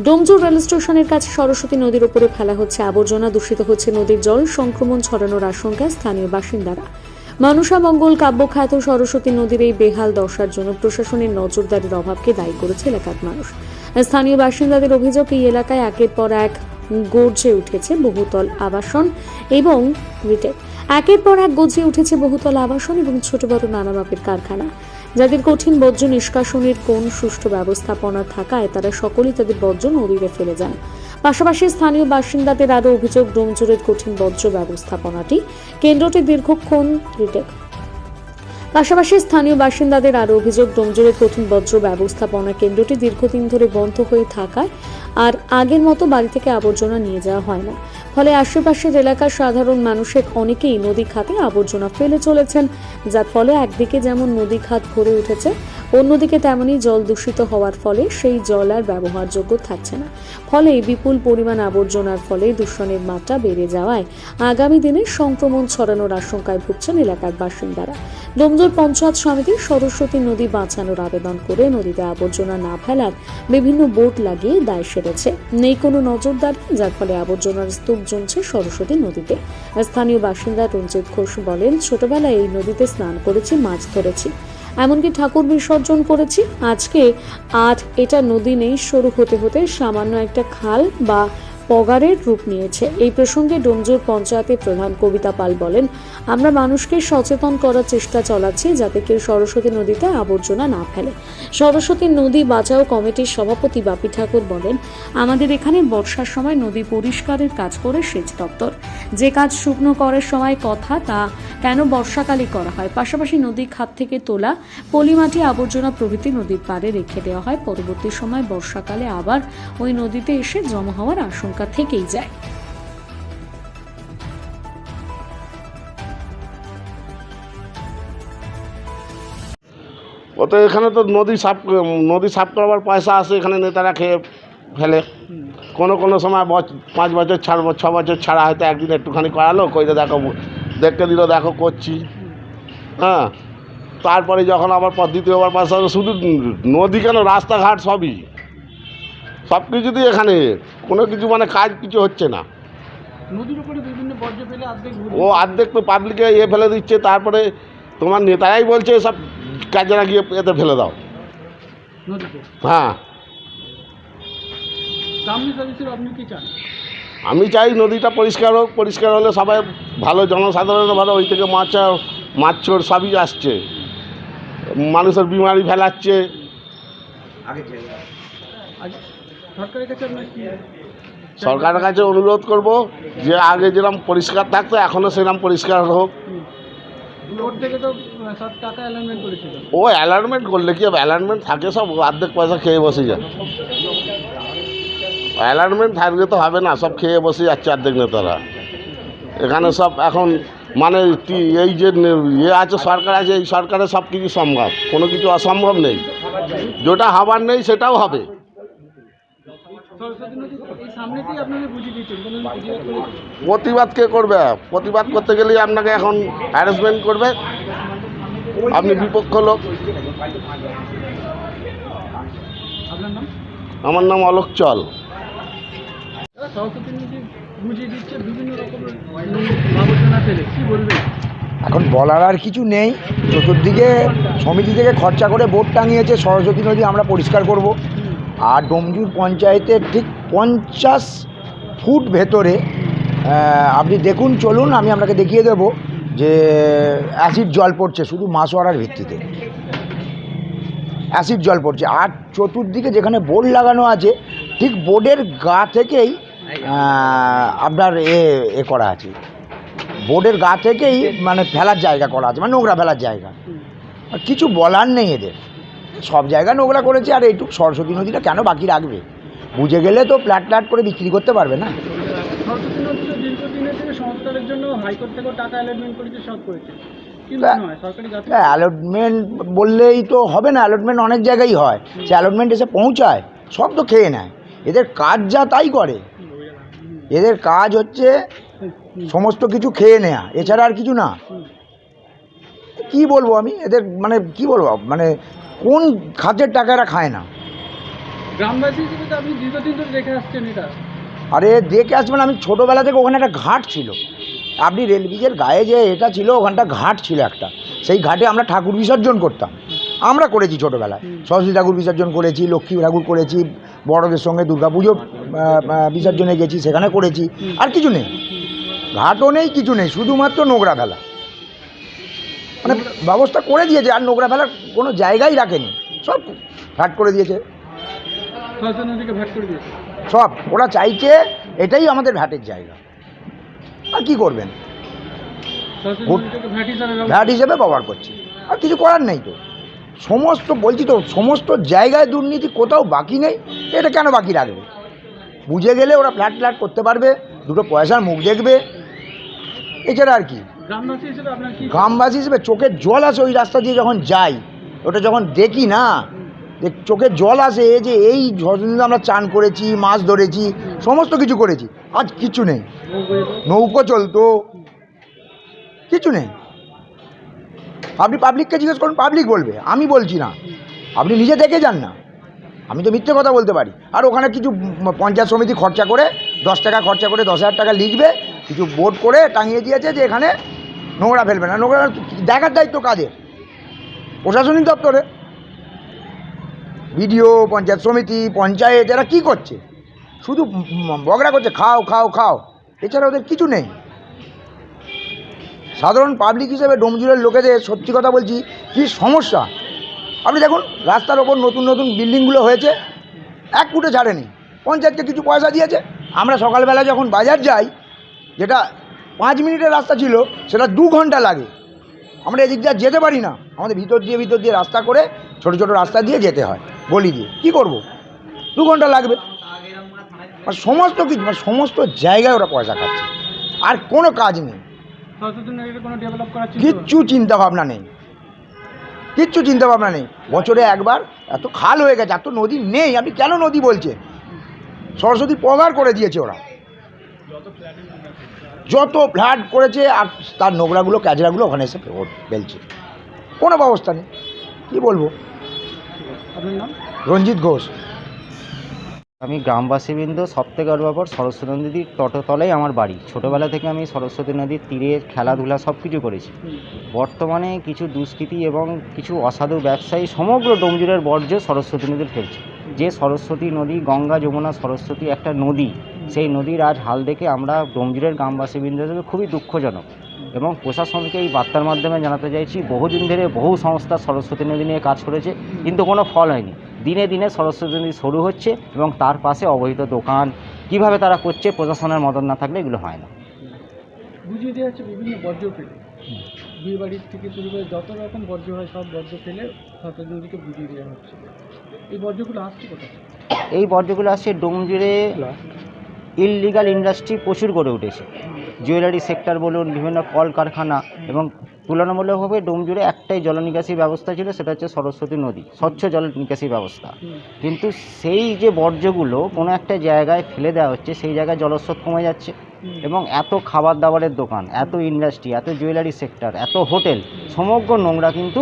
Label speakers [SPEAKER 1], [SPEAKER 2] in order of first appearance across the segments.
[SPEAKER 1] Domjur rail স্টেশনের কাছে সরস্বতী নদীর উপরে ফেলা হচ্ছে আবর্জনা, দূষিত হচ্ছে নদীর জল, সংক্রমণ ছড়ানোর আশঙ্কায় স্থানীয় বাসিন্দারা। মনসামঙ্গল কাব্যখ্যাত সরস্বতী নদীর এই বেহাল দশার জন্য প্রশাসনের নজরদারির অভাবকে দায়ী করেছে এলাকার মানুষ। স্থানীয় বাসিন্দাদের অভিযোগ, এই এলাকায় একের পর এক গর্জে উঠেছে বহুতল আবাসন এবং রিটেল। একের পর এক গর্জে উঠেছে বহুতল আবাসন এবং ছোট বড় নানা মাপের কারখানা, যাদের কঠিন বর্জ্য নিষ্কাশনের কোন সুষ্ঠু ব্যবস্থাপনা থাকায় তারা সকলেই তাদের বর্জ্য নদীতে ফেলে যান। পাশাপাশি স্থানীয় বাসিন্দাদের আরও অভিযোগ, ডোমজুরের কঠিন বর্জ্য ব্যবস্থাপনাটি কেন্দ্রটি দীর্ঘক্ষণ রিটেল। পাশাপাশি স্থানীয় বাসিন্দাদের আরও অভিযোগ, ডোমজুরের কঠিন বর্জ্য ব্যবস্থাপনা কেন্দ্রটি দীর্ঘদিন ধরে বন্ধ হয়ে থাকায় আর আগের মতো বাড়ি থেকে আবর্জনা নিয়ে যাওয়া হয় না। ফলে আশেপাশের এলাকার সাধারণ মানুষের অনেকেই নদী খাতে আবর্জনা ফেলে চলেছেন, যার ফলে একদিকে যেমন নদী খাত ভরে উঠেছে, অন্যদিকে তেমনি জল দূষিত হওয়ার ফলে সেই জল আর ব্যবহারযোগ্য থাকছে না। ফলে বিপুল পরিমাণ আবর্জনার ফলে দূষণের মাত্রা বেড়ে যাওয়ায় আগামী দিনে সংক্রমণ ছড়ানোর আশঙ্কায় ভুগছেন এলাকার বাসিন্দারা। ডোমজুর পঞ্চায়েত সমিতি সরস্বতী নদী বাঁচানোর আবেদন করে নদীতে আবর্জনা না ফেলার বিভিন্ন বোর্ড লাগিয়ে দায় সেরেছে। নেই কোনো নজরদারি, যার ফলে আবর্জনার স্তূপ জমছে সরস্বতী নদীতে। স্থানীয় বাসিন্দা রঞ্জিত ঘোষ বলেন, ছোটবেলায় এই নদীতে স্নান করেছি, মাছ ধরেছি, এমনকি ঠাকুর বিসর্জন করেছি। আজকে আর এটা নদী নেই, শুরু হতে হতে সামান্য একটা খাল বা পগারের রূপ নিয়েছে। এই প্রসঙ্গে ডোমজুর পঞ্চায়েতের প্রধান কবিতা পাল বলেন, আমরা মানুষকে সচেতন করার চেষ্টা চালাচ্ছি যাতে কেউ সরস্বতী নদীতে আবর্জনা না ফেলে। সরস্বতী নদী বাঁচাও কমিটির সভাপতি বাপি ঠাকুর বলেন, আমাদের এখানে বর্ষার সময় নদী পরিষ্কারের কাজ করে সেচ দপ্তর, যে কাজ শুকনো করার সময় কথা তা কেন বর্ষাকালে করা হয়। পাশাপাশি নদী খাত থেকে তোলা পলিমাটি আবর্জনা প্রভৃতি নদীর পাড়ে রেখে দেওয়া হয়। পরবর্তী সময় বর্ষাকালে আবার ওই নদীতে এসে জমা হওয়ার আশঙ্কা থেকেই যায়।
[SPEAKER 2] ও তো এখানে তো নদী সাফ করবার পয়সা আসে, এখানে নেতারা খেয়ে ফেলে। কোনো সময় 5 বছর ছাড় 6 বছর ছাড়া হয়তো একদিন একটুখানি করালো, কইরে দেখো দেখতে দিল, দেখো করছি, হ্যাঁ। তারপরে যখন আবার দ্বিতীয়বার পয়সা আসে, শুধু নদী কেন, রাস্তাঘাট সব কিছুতেই এখানে কোনো কিছু মানে কাজ কিছু হচ্ছে না।
[SPEAKER 3] নদীর উপরে বিভিন্ন বর্জ্য ফেলে
[SPEAKER 2] অর্ধেক তো পাবলিকে ফেলে দিচ্ছে, তারপরে তোমার নেতারাই বলছে সব কাজেরা গিয়ে এতে ফেলে দাও
[SPEAKER 3] নদীতে।
[SPEAKER 2] হ্যাঁ,
[SPEAKER 3] আপনি কি চান?
[SPEAKER 2] আমি চাই নদীটা পরিষ্কার হোক। পরিষ্কার হলে সবাই ভালো, জনসাধারণ ভালো, ওই থেকে মাছ সবই আসছে, মানুষের বিমারি ফেলাচ্ছে। সরকারের কাছে অনুরোধ করব যে আগে যেরকম পরিষ্কার থাকতো এখনও সেরকম পরিষ্কার হোক। ও অ্যালার্টমেন্ট করলে কি হবে? অ্যালার্টমেন্ট থাকে, সব অর্ধেক পয়সা খেয়ে বসে যায়। অ্যালার্টমেন্ট থাকলে তো হবে না, সব খেয়ে বসে যাচ্ছে অর্ধেক নেতারা। এখানে সব এখন মানে এই যে আছে, সরকার আছে, এই সরকারে সব কিছু সম্ভব, কোনো কিছু অসম্ভব নেই। যেটা হবার নেই সেটাও হবে। প্রতিবাদ কে করবে? প্রতিবাদ করতে গেলে আপনাকে এখন হ্যারাসমেন্ট করবে, আপনি বিপক্ষ লোক। আমার নাম অলোক চল।
[SPEAKER 4] এখন বলার আর কিছু নেই। চতুর্দিকে সমিতি থেকে খরচা করে বোর্ড টাঙিয়েছে, সরস্বতী নদী আমরা পরিষ্কার করব। আর ডোমজুর পঞ্চায়েতের ঠিক 50 ফুট ভেতরে আপনি দেখুন, চলুন, আমি আপনাকে দেখিয়ে দেব যে অ্যাসিড জল পড়ছে, শুধু মাসোয়ারার ভিত্তিতে অ্যাসিড জল পড়ছে। আর চতুর্দিকে যেখানে বোর্ড লাগানো আছে, ঠিক বোর্ডের গা থেকেই আপনার এ করা আছে, বোর্ডের গা থেকেই মানে ফেলার জায়গা করা আছে, মানে নোংরা ফেলার জায়গা। কিছু বলার নেই এদের, সব জায়গা নোংরা করেছে। আর এইটুকু সরস্বতী নদীটা কেন বাকি রাখবে? বুঝে গেলে তো প্ল্যাট করে বিক্রি করতে পারবে না। অ্যালটমেন্ট বললেই তো হবে না, অ্যালটমেন্ট অনেক জায়গায় হয়, সে অ্যালটমেন্ট এসে পৌঁছায়, সব তো খেয়ে নেয়। এদের কাজ যা তাই করে, এদের কাজ হচ্ছে সমস্ত কিছু খেয়ে নেয়া, এছাড়া আর কিছু না। কি বলবো আমি এদের, মানে কি বলবো, মানে কোন খাতের টাকা এরা খায় না।
[SPEAKER 3] গ্রামবাসী হিসেবে তো আপনি দীর্ঘদিন ধরে দেখে আসছেন এটা।
[SPEAKER 4] আরে দেখে আসবেন, আমি ছোটোবেলা থেকে ওখানে একটা ঘাট ছিল, আপনি রেল ব্রিজের গায়ে যে এটা ছিল ওখানটা ঘাট ছিল একটা, সেই ঘাটে আমরা ঠাকুর বিসর্জন করতাম। আমরা করেছি ছোটোবেলায়, সরস্বতী ঠাকুর বিসর্জন করেছি, লক্ষ্মী ঠাকুর করেছি, বড়দের সঙ্গে দুর্গাপুজো বিসর্জনে গেছি, সেখানে করেছি। আর কিছু নেই, ঘাটও নেই, কিছু নেই, শুধুমাত্র নোংরা ফেলা। মানে ব্যবস্থা করে দিয়েছে, আর নোংরা ফেলার কোনো জায়গাই রাখেনি, সব ঘাট করে দিয়েছে
[SPEAKER 3] সরস্বতী নদীকে ভাগ করে দিয়েছে।
[SPEAKER 4] সব। ওরা চাইছে এটাই আমাদের ঘাটের জায়গা, আর কি করবেন,
[SPEAKER 3] সরস্বতী নদীটাকে ভ্যাট হিসাবে
[SPEAKER 4] ভ্যাট হিসেবে ব্যবহার করছে, আর কিছু করার নেই তো। সমস্ত বলছি তো, সমস্ত জায়গায় দুর্নীতি, কোথাও বাকি নেই। এটা কেন বাকি রাখবে? বুঝে গেলে ওরা ফ্ল্যাট করতে পারবে, দুটো পয়সার মুখ দেখবে, এছাড়া আর কি।
[SPEAKER 3] গ্রামবাসী হিসেবে আপনার কি
[SPEAKER 4] গ্রামবাসী হিসেবে চোখের জল আসে ওই রাস্তা দিয়ে যখন যাই, ওটা যখন দেখি না, যে চোখের জল আসে, যে এই ঝড়ে আমরা চান করেছি, মাছ ধরেছি, সমস্ত কিছু করেছি, আজ কিছু নেই। নৌকো চলতো, কিছু নেই। আপনি পাবলিককে জিজ্ঞেস করুন, পাবলিক বলবে, আমি বলছি না। আপনি নিজে দেখে যান না, আমি তো মিথ্যে কথা বলতে পারি। আর ওখানে কিছু পঞ্চায়েত সমিতি খরচা করে 10 টাকা খরচা করে 10,000 টাকা লিখবে, কিছু বোর্ড করে টাঙিয়ে দিয়েছে যে এখানে নোংরা ফেলবে না। নোংরা দেখার দায়িত্ব কাদের? প্রশাসনিক দপ্তরে। বিডিও, পঞ্চায়েত সমিতি, পঞ্চায়েত, এরা কী করছে? শুধু বগড়া করছে, খাও খাও খাও, এছাড়া ওদের কিছু নেই। সাধারণ পাবলিক হিসেবে ডোমজুড়ের লোকেদের সত্যি কথা বলছি, কী সমস্যা। আপনি দেখুন রাস্তার ওপর নতুন নতুন বিল্ডিংগুলো হয়েছে, 1 ফুটে ছাড়েনি, পঞ্চায়েতকে কিছু পয়সা দিয়েছে। আমরা সকালবেলা যখন বাজার যাই, যেটা 5 মিনিটের রাস্তা ছিল, সেটা 2 ঘন্টা লাগে। আমরা এদিক দিয়ে যেতে পারি না, আমাদের ভিতর দিয়ে রাস্তা করে ছোট ছোট রাস্তা দিয়ে যেতে হয়, গলি দিয়ে। কি করব, 2 ঘন্টা লাগবে। আর সমস্ত কিছু, সমস্ত জায়গায় ওরা পয়সা খাচ্ছে, আর কোনো কাজ নেই,
[SPEAKER 3] সরস্বতী নদীকে কোনো ডেভেলপ করার
[SPEAKER 4] কিচ্ছু চিন্তাভাবনা নেই, কিচ্ছু চিন্তাভাবনা নেই। বছরে একবার এত খাল হয়ে গেছে, এত নদী নেই। আপনি কেন নদী বলছেন? সরস্বতী পগার করে দিয়েছে ওরা, যত ফ্ল্যাট করেছে, আর তার নোংরাগুলো, ক্যাচরাগুলো ওখানে এসে ফেলছে, কোনো ব্যবস্থা নেই। কী বলবো?
[SPEAKER 3] আপনার নাম?
[SPEAKER 4] রঞ্জিত ঘোষ।
[SPEAKER 5] আমি গ্রামবাসীবৃন্দ, সবথেকে বড় ব্যাপার সরস্বতী নদীর তটতলেই আমার বাড়ি। ছোটোবেলা থেকে আমি সরস্বতী নদীর তীরে খেলাধুলা সব কিছু করেছি। বর্তমানে কিছু দুষ্কৃতী এবং কিছু অসাধু ব্যবসায়ী সমগ্র ডোমজুড়ের বর্জ্য সরস্বতী নদীর ফেলছে। যে সরস্বতী নদী, গঙ্গা, যমুনা, সরস্বতী একটা নদী, সেই নদীর আজ হাল দেখে আমরা ডোমজুড়ের গ্রামবাসীবৃন্দ হিসেবে খুবই দুঃখজনক, এবং প্রশাসনকে এই বার্তার মাধ্যমে জানাতে চাইছি, বহুদিন ধরে বহু সংস্থা সরস্বতী নদী নিয়ে কাজ করেছে, কিন্তু কোনো ফল হয়নি। দিনে দিনে সরস্বতী নদী সরু হচ্ছে, এবং তার পাশে অবৈধ দোকান কিভাবে তারা করছে, প্রশাসনের মদত না থাকলে এগুলো হয় না।
[SPEAKER 3] বুঝিয়ে দেওয়া হচ্ছে বিভিন্ন বর্জ্য ফেলে, বিয়ে বাড়ির থেকে শুরু করে যত রকম বর্জ্য হয় সব বর্জ্য ফেলে সরস্বতী নদীকে বুঝিয়ে দেওয়া হচ্ছে। এই বর্জ্যগুলো আসছে কোথায়?
[SPEAKER 5] এই বর্জ্যগুলো আসছে ডোমজুড়ে ইললিগাল ইন্ডাস্ট্রি প্রচুর গড়ে উঠেছে। জুয়েলারি সেক্টর বলুন, বিভিন্ন কলকারখানা, এবং তুলনামূলকভাবে ডোমজুড়ে একটাই জল নিকাশি ব্যবস্থা ছিল, সেটা হচ্ছে সরস্বতী নদী, স্বচ্ছ জল নিকাশি ব্যবস্থা। কিন্তু সেই যে বর্জ্যগুলো কোনো একটা জায়গায় ফেলে দেওয়া হচ্ছে, সেই জায়গায় জলস্রোত কমে যাচ্ছে, এবং এত খাবার দাবারের দোকান, এত ইন্ডাস্ট্রি, এত জুয়েলারি সেক্টর, এত হোটেল, সমগ্র নোংরা কিন্তু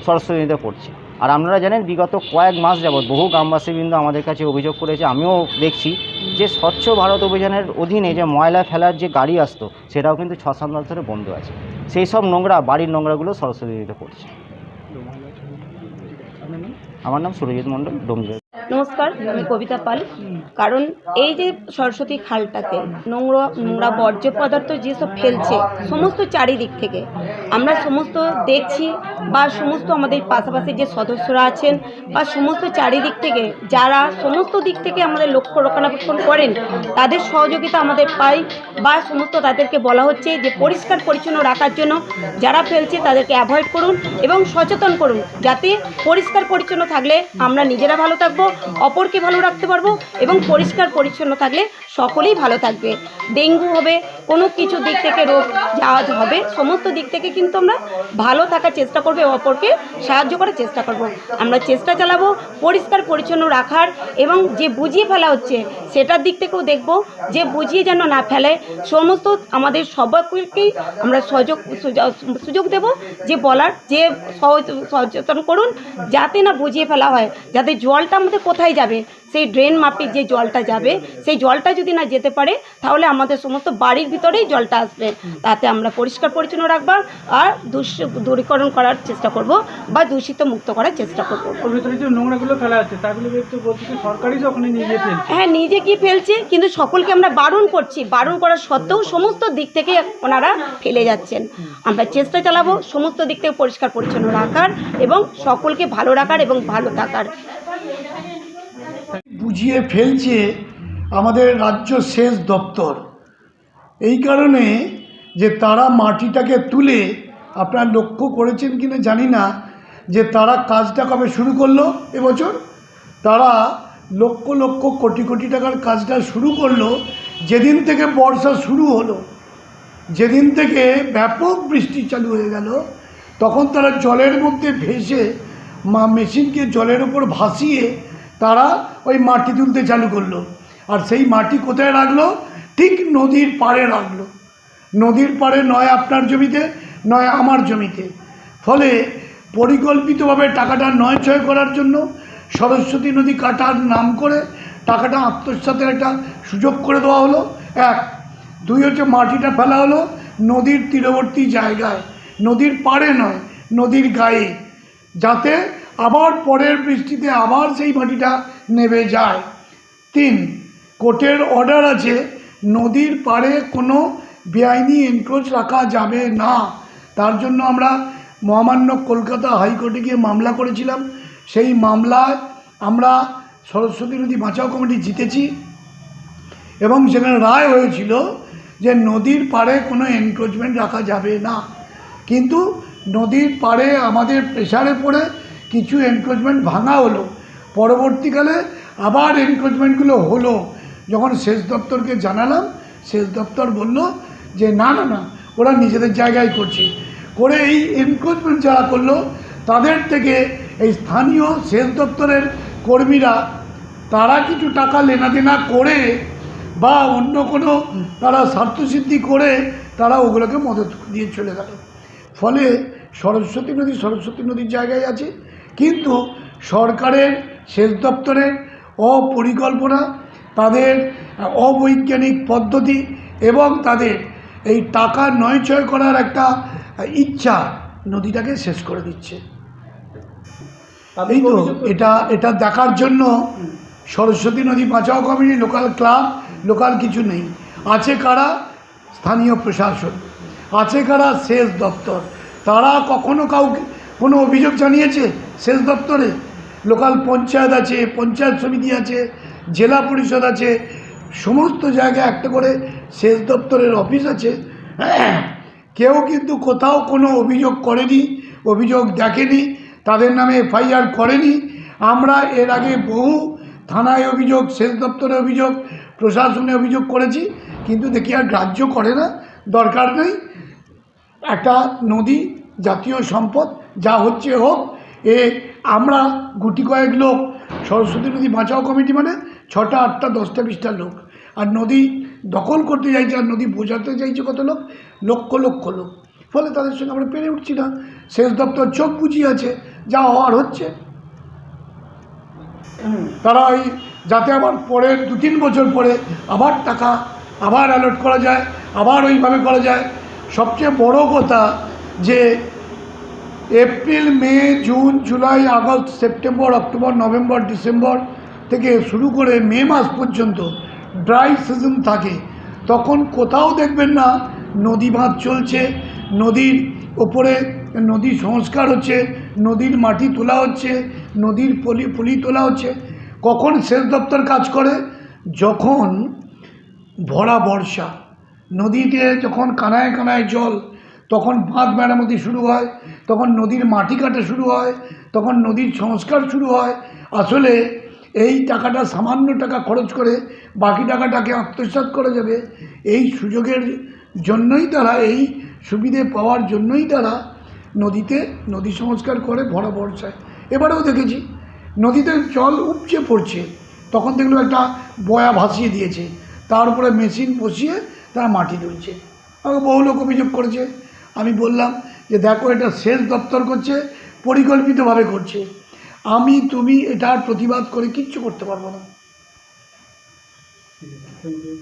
[SPEAKER 5] সরস্বতী নদীতে পড়ছে। আর আপনারা জানেন, বিগত কয়েক মাস যাবৎ বহু গ্রামবাসীবৃন্দ আমাদের কাছে অভিযোগ করেছে, আমিও দেখছি, যে স্বচ্ছ ভারত অভিযানের অধীনে যে ময়লা ফেলার যে গাড়ি আসতো, সেটাও কিন্তু 6-7 মাস ধরে বন্ধ আছে। সেই সব নোংরা, বাড়ির নোংরাগুলো সরস্বতী নদীতে পড়ছে। আমার নাম সুরজিৎ মণ্ডল, ডোমজুড়।
[SPEAKER 6] নমস্কার, আমি কবিতা পাল। কারণ এই যে সরস্বতী খালটাতে নোংরা বর্জ্য পদার্থ যেসব ফেলছে সমস্ত চারিদিক থেকে আমরা সমস্ত দেখছি, বা সমস্ত আমাদের পাশাপাশি যে সদস্যরা আছেন, বা সমস্ত চারিদিক থেকে যারা সমস্ত দিক থেকে আমাদের লক্ষ্য রক্ষণাবেক্ষণ করেন, তাদের সহযোগিতা আমাদের পাই, বা সমস্ত তাদেরকে বলা হচ্ছে যে পরিষ্কার পরিচ্ছন্ন রাখার জন্য যারা ফেলছে তাদেরকে অ্যাভয়েড করুন এবং সচেতন করুন, যাতে পরিষ্কার পরিচ্ছন্ন থাকলে আমরা নিজেরা ভালো থাকবো, অপরকে ভালো রাখতে পারবো, এবং পরিষ্কার পরিচ্ছন্ন থাকলে সকলেই ভালো থাকবে। ডেঙ্গু হবে, কোনো কিছু দিক থেকে রোগ হবে, সমস্ত দিক থেকে কিন্তু আমরা ভালো থাকার চেষ্টা করবো, অপরকে সাহায্য করার চেষ্টা করব। আমরা চেষ্টা চালাবো পরিষ্কার পরিচ্ছন্ন রাখার, এবং যে বুঝিয়ে ফেলা হচ্ছে সেটার দিক থেকেও দেখব, যে বুঝিয়ে যেন না ফেলে। সমস্ত আমাদের সবাইকেই আমরা সুযোগ দেব যে বলার, যে সচেতন করুন, যাতে না বুঝিয়ে ফেলা হয়, যাতে জলটা আমাদের কোথায় যাবে সেই ড্রেন মাফিক যে জলটা যাবে সেই জলটা যদি না যেতে পারে তাহলে আমাদের সমস্ত বাড়ির ভিতরেই জলটা আসবে। তাতে আমরা পরিষ্কার পরিচ্ছন্ন রাখবো আর দূরীকরণ করার চেষ্টা করব বা দূষিত মুক্ত করার চেষ্টা করব।
[SPEAKER 3] ওর ভিতরে যে নোংরাগুলো ফেলা আছে তাগুলো একটু বলছি যে সরকারি তো ওখানে নিয়ে গিয়ে ফেলছে।
[SPEAKER 6] হ্যাঁ, নিজে কি ফেলছে, কিন্তু সকলকে আমরা বারণ করছি, বারণ করার সত্ত্বেও সমস্ত দিক থেকে ওনারা ফেলে যাচ্ছেন। আমরা চেষ্টা চালাবো সমস্ত দিক থেকে পরিষ্কার পরিচ্ছন্ন রাখার এবং সকলকে ভালো রাখার এবং ভালো থাকার।
[SPEAKER 7] বুঝিয়ে ফেলছে আমাদের রাজ্য সেচ দপ্তর, এই কারণে যে তারা মাটিটাকে তুলে, আপনারা লক্ষ্য করেছেন কিনা জানি না, যে তারা কাজটা কবে শুরু করলো এবছর, তারা লক্ষ লক্ষ কোটি কোটি টাকার কাজটা শুরু করলো যেদিন থেকে বর্ষা শুরু হলো, যেদিন থেকে ব্যাপক বৃষ্টি চালু হয়ে গেল, তখন তারা জলের মধ্যে ভেসে মেশিনকে জলের ওপর ভাসিয়ে তারা ওই মাটি তুলতে চালু করলো। আর সেই মাটি কোথায় রাখলো? ঠিক নদীর পাড়ে রাখলো। নদীর পাড়ে, নয় আপনার জমিতে নয় আমার জমিতে। ফলে পরিকল্পিতভাবে টাকাটা নয়ছয় করার জন্য সরস্বতী নদী কাটার নাম করে টাকাটা আত্মসাতের একটা সুযোগ করে দেওয়া হলো। এক, দুই হচ্ছে মাটিটা ফেলা হলো নদীর তীরবর্তী জায়গায়, নদীর পাড়ে নয়, নদীর গায়ে, যাতে আবার পরের বৃষ্টিতে আবার সেই মাটিটা নেমে যায়। তিন, কোর্টের অর্ডার আছে নদীর পাড়ে কোনো বেআইনি এনক্রোচ রাখা যাবে না। তার জন্য আমরা মহামান্য কলকাতা হাইকোর্টে গিয়ে মামলা করেছিলাম। সেই মামলায় আমরা সরস্বতী নদী বাঁচাও কমিটি জিতেছি এবং সেখানে রায় হয়েছিল যে নদীর পাড়ে কোনো এনক্রোচমেন্ট রাখা যাবে না। কিন্তু নদীর পাড়ে আমাদের প্রেসারে পড়ে কিছু এনক্রোচমেন্ট ভাঙা হলো, পরবর্তীকালে আবার এনক্রোচমেন্টগুলো হলো। যখন সেচ দপ্তরকে জানালাম, সেচ দপ্তর বলল যে না না না, ওরা নিজেদের জায়গায় করছে। করে এই এনক্রোচমেন্ট যারা করলো তাদের থেকে এই স্থানীয় সেচ দপ্তরের কর্মীরা তারা কিছু টাকা লেনাদেনা করে বা অন্য কোনো তারা স্বার্থসিদ্ধি করে তারা ওগুলোকে মদত দিয়ে চলে গেল। ফলে সরস্বতী নদীর জায়গায় আছে, কিন্তু সরকারের সেচ দপ্তরের অপরিকল্পনা, তাদের অবৈজ্ঞানিক পদ্ধতি এবং তাদের এই টাকা নয়ছয় করার একটা ইচ্ছা নদীটাকে শেষ করে দিচ্ছে। এই তো এটা দেখার জন্য সরস্বতী নদী বাঁচাও কমিটি, লোকাল ক্লাব, লোকাল কিছু নেই। আছে কারা? স্থানীয় প্রশাসন, আছে কারা? সেচ দপ্তর। তারা কখনো কাউকে কোনো অভিযোগ জানিয়েছে সেচ দপ্তরে? লোকাল পঞ্চায়েত আছে, পঞ্চায়েত সমিতি আছে, জেলা পরিষদ আছে, সমস্ত জায়গায় একটা করে সেচ দপ্তরের অফিস আছে। কেউ কিন্তু কোথাও কোনো অভিযোগ করেনি, অভিযোগ দেখেনি, তাদের নামে এফআইআর করেনি। আমরা এর আগে বহু থানায় অভিযোগ, সেচ দপ্তরে অভিযোগ, প্রশাসনে অভিযোগ করেছি, কিন্তু দেখি আর গ্রাহ্য করে না। দরকার নেই, একটা নদী জাতীয় সম্পদ, যা হচ্ছে হোক। আমরা গুটি কয়েক লোক, সরস্বতী নদী বাঁচাও কমিটি মানে 6টা 8টা 10টা 20টা লোক, আর নদী দখল করতে চাইছে আর নদী বোঝাতে চাইছে কত লোক? লক্ষ লক্ষ লোক। ফলে তাদের সঙ্গে আমরা পেরে উঠছি না। সেচ দপ্তর চোখ বুঝিয়ে আছে, যা হওয়ার হচ্ছে। তারা ওই যাতে আবার পরের 2-3 বছর পরে আবার টাকা আবার অ্যালট করা যায়, আবার ওইভাবে করা যায়। সবচেয়ে বড় কথা যে April, May, June, July, August, September, October, November, December থেকে শুরু করে মে মাস পর্যন্ত ড্রাই সিজন থাকে। তখন কোথাও দেখবেন না নদী বাঁধ চলছে, নদীর ওপরে নদী সংস্কার হচ্ছে, নদীর মাটি তোলা হচ্ছে, নদীর পলি তোলা হচ্ছে। কখন সেচ দপ্তর কাজ করে? যখন ভরা বর্ষা, নদীতে যখন কানায় কানায় জল, তখন বাঁধ মেরামতি শুরু হয়, তখন নদীর মাটি কাটা শুরু হয়, তখন নদীর সংস্কার শুরু হয়। আসলে এই টাকাটা, সামান্য টাকা খরচ করে বাকি টাকাটাকে আত্মসাৎ করা যাবে, এই সুযোগের জন্যই তারা, এই সুবিধে পাওয়ার জন্যই তারা নদী সংস্কার করে ভরা বর্ষায়। এবারেও দেখেছি নদীতে জল উপচে পড়ছে, তখন দেখলো একটা বয়া ভাসিয়ে দিয়েছে, তার উপরে মেশিন বসিয়ে তারা মাটি তুলছে। আমাকে বহু লোক অভিযোগ করেছে। আমি বললাম যে দেখো, এটা সেচ দপ্তর করছে, পরিকল্পিতভাবে করছে। আমি তুমি এটার প্রতিবাদ করে কিচ্ছু করতে পারবো না।
[SPEAKER 3] Thank you.